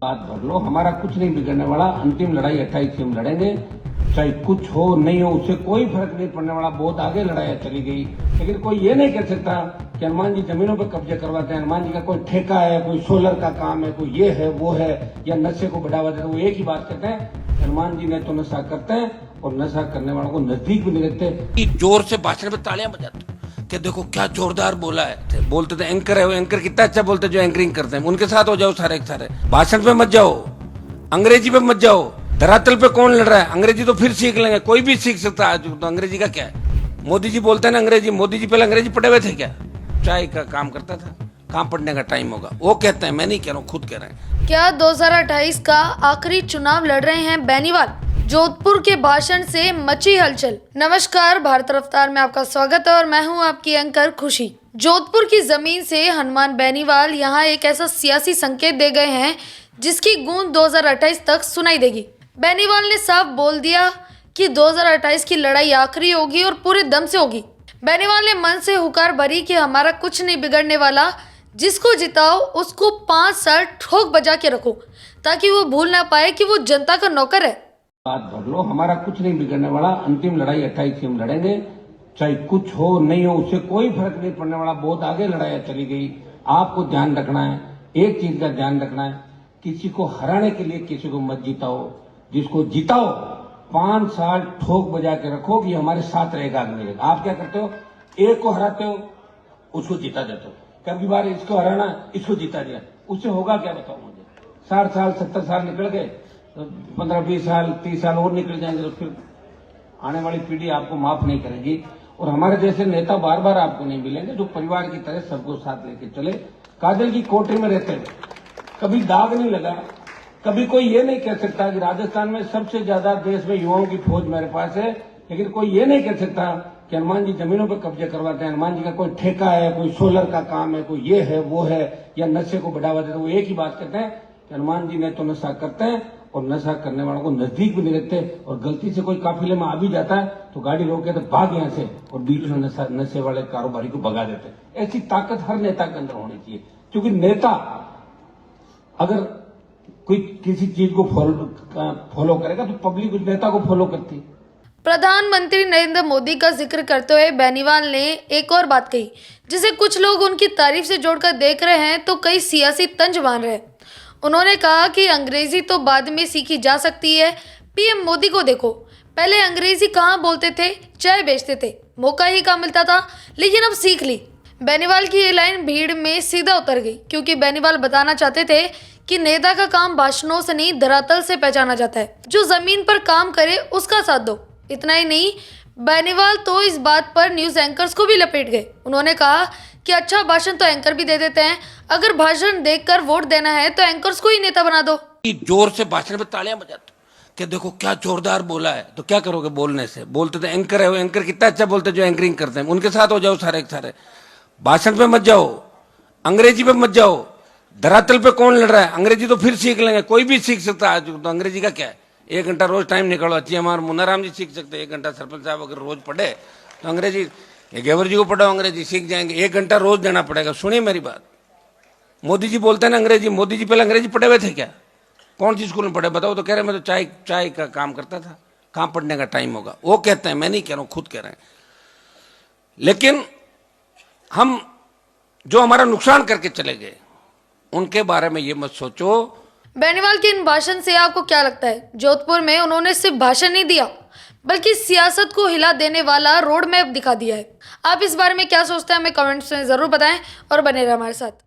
बात भर लो, हमारा कुछ नहीं बिगड़ने वाला। अंतिम लड़ाई 28 से हम लड़ेंगे, चाहे कुछ हो नहीं हो, उससे कोई फर्क नहीं पड़ने वाला। बहुत आगे लड़ाई चली गई, लेकिन कोई ये नहीं कह सकता कि हनुमान जी जमीनों पर कब्जे करवाते हैं, हनुमान जी का कोई ठेका है, कोई सोलर का काम है, कोई ये है वो है, या नशे को बढ़ावा देते हैं। वो एक ही बात कहते हैं, हनुमान जी ने तो नशा करते हैं और नशा करने वालों को नजदीक भी नहीं रखते। जोर से भाषण में तालियां बजाते कि देखो क्या जोरदार बोला है। बोलते थे एंकर है वो, एंकर कितना अच्छा बोलते जो एंकरिंग करते हैं, उनके साथ हो जाओ सारे के सारे। भाषण पे मत जाओ, अंग्रेजी पे मत जाओ। धरातल पे कौन लड़ रहा है? अंग्रेजी तो फिर सीख लेंगे, कोई भी सीख सकता है। तो अंग्रेजी का क्या है? मोदी जी बोलते हैं ना अंग्रेजी, मोदी जी पहले अंग्रेजी पढ़े हुए थे क्या? चाय का काम करता था, कहाँ पढ़ने का टाइम होगा? वो कहते हैं, मैं नहीं कह रहा हूँ, खुद कह रहे हैं। क्या 2028 का आखिरी चुनाव लड़ रहे हैं बेनीवाल? जोधपुर के भाषण से मची हलचल। नमस्कार, भारत रफ्तार में आपका स्वागत है और मैं हूं आपकी एंकर खुशी। जोधपुर की जमीन से हनुमान बेनीवाल यहां एक ऐसा सियासी संकेत दे गए हैं जिसकी गूंज 2028 तक सुनाई देगी। बेनीवाल ने साफ बोल दिया कि 2028 की लड़ाई आखिरी होगी और पूरे दम से होगी। बेनीवाल ने मन से हुकार भरी कि हमारा कुछ नहीं बिगड़ने वाला, जिसको जिताओ उसको 5 साल ठोक बजा के रखो ताकि वो भूल ना पाए कि वो जनता का नौकर है। बात भर लो, हमारा कुछ नहीं बिगड़ने वाला। अंतिम लड़ाई 28 से हम लड़ेंगे, चाहे कुछ हो नहीं हो, उससे कोई फर्क नहीं पड़ने वाला। बहुत आगे लड़ाई चली गई। आपको ध्यान रखना है, एक चीज का ध्यान रखना है, किसी को हराने के लिए किसी को मत जिताओ। जिसको जिताओ 5 साल ठोक बजा के रखो कि हमारे साथ रहेगा आगे रहेगा। आप क्या करते हो? एक को हराते हो, उसको जिता देते हो। कभी बार इसको हराना, इसको जिता दिया, उससे होगा क्या बताओ मुझे? 60 साल 70 साल निकल गए, 15-20 साल 30 साल और निकल जाएंगे, तो फिर आने वाली पीढ़ी आपको माफ नहीं करेगी। और हमारे जैसे नेता बार बार आपको नहीं मिलेंगे जो परिवार की तरह सबको साथ लेके चले। काजल की कोठरी में रहते हुए कभी दाग नहीं लगा। कभी कोई ये नहीं कह सकता कि राजस्थान में सबसे ज्यादा देश में युवाओं की फौज मेरे पास है, लेकिन कोई ये नहीं कह सकता कि हनुमान जी जमीनों पर कब्जे करवाते हैं, हनुमान जी का कोई ठेका है, कोई सोलर का काम है, कोई ये है वो है, या नशे को बढ़ावा देते हैं। वो एक ही बात कहते हैं कि हनुमान जी ने तो नशा करते हैं और नशा करने वालों को नजदीक भी नहीं रखते। और गलती से कोई काफिले में आ भी जाता है तो गाड़ी रोके तो भाग यहाँ से और बीच में नशे वाले कारोबारी को भगा देते हैं। ऐसी ताकत हर नेता के अंदर होनी चाहिए, क्योंकि नेता अगर कोई किसी चीज को फॉलो करेगा तो पब्लिक उस नेता को फॉलो करती है। प्रधानमंत्री नरेंद्र मोदी का जिक्र करते हुए बेनीवाल ने एक और बात कही जिसे कुछ लोग उनकी तारीफ से जोड़कर देख रहे हैं तो कई सियासी तंज मान रहे हैं। उन्होंने कहा कि अंग्रेजी तो बाद में सीखी जा सकती है, पीएम मोदी को देखो, पहले अंग्रेजी कहाँ बोलते थे, चाय बेचते थे, मौका ही कहाँ मिलता था, लेकिन अब सीख ली। बेनीवाल की ये लाइन भीड़ में सीधा उतर गई क्योंकि बेनीवाल बताना चाहते थे कि नेता का काम भाषणों से नहीं धरातल से पहचाना जाता है। जो जमीन पर काम करे उसका साथ दो। इतना ही नहीं, बेनीवाल तो इस बात पर न्यूज एंकर्स को भी लपेट गए। उन्होंने कहा कि अच्छा भाषण तो एंकर भी दे देते हैं, अगर भाषण देखकर वोट देना है तो एंकर्स को ही नेता बना दो। जोर से भाषण में तालियां बजाते कि देखो क्या जोरदार बोला है। तो क्या करोगे बोलने से? बोलते थे एंकर है वो, एंकर कितना अच्छा बोलते जो एंकरिंग करते हैं, उनके साथ हो जाओ सारे के सारे। भाषण पे मत जाओ, अंग्रेजी पे मत जाओ। धरातल पे कौन लड़ रहा है? अंग्रेजी तो फिर सीख लेंगे, कोई भी सीख सकता है। तो अंग्रेजी का क्या है? 1 घंटा रोज टाइम निकालो। अच्छी हमारे मुन्नाराम जी सीख सकते हैं 1 घंटा। सरपंच साहब अगर रोज पढ़े तो अंग्रेजी, गेवर जी को पढ़ो अंग्रेजी सीख जाएंगे। 1 घंटा रोज देना पड़ेगा। सुनिए मेरी बात, मोदी जी बोलते हैं ना अंग्रेजी, मोदी जी पहले अंग्रेजी पढ़े हुए थे क्या? कौन सी स्कूल में पढ़े बताओ? तो कह रहे मैं तो चाय का काम करता था, कहाँ पढ़ने का टाइम होगा? वो कहते हैं, मैं नहीं कह रहा हूँ, खुद कह रहे हैं। लेकिन हम जो हमारा नुकसान करके चले गए उनके बारे में ये मत सोचो। बेनीवाल के इन भाषण से आपको क्या लगता है? जोधपुर में उन्होंने सिर्फ भाषण नहीं दिया बल्कि सियासत को हिला देने वाला रोड मैप दिखा दिया है। आप इस बारे में क्या सोचते हैं हमें कमेंट्स में जरूर बताएं और बने रहे हमारे साथ।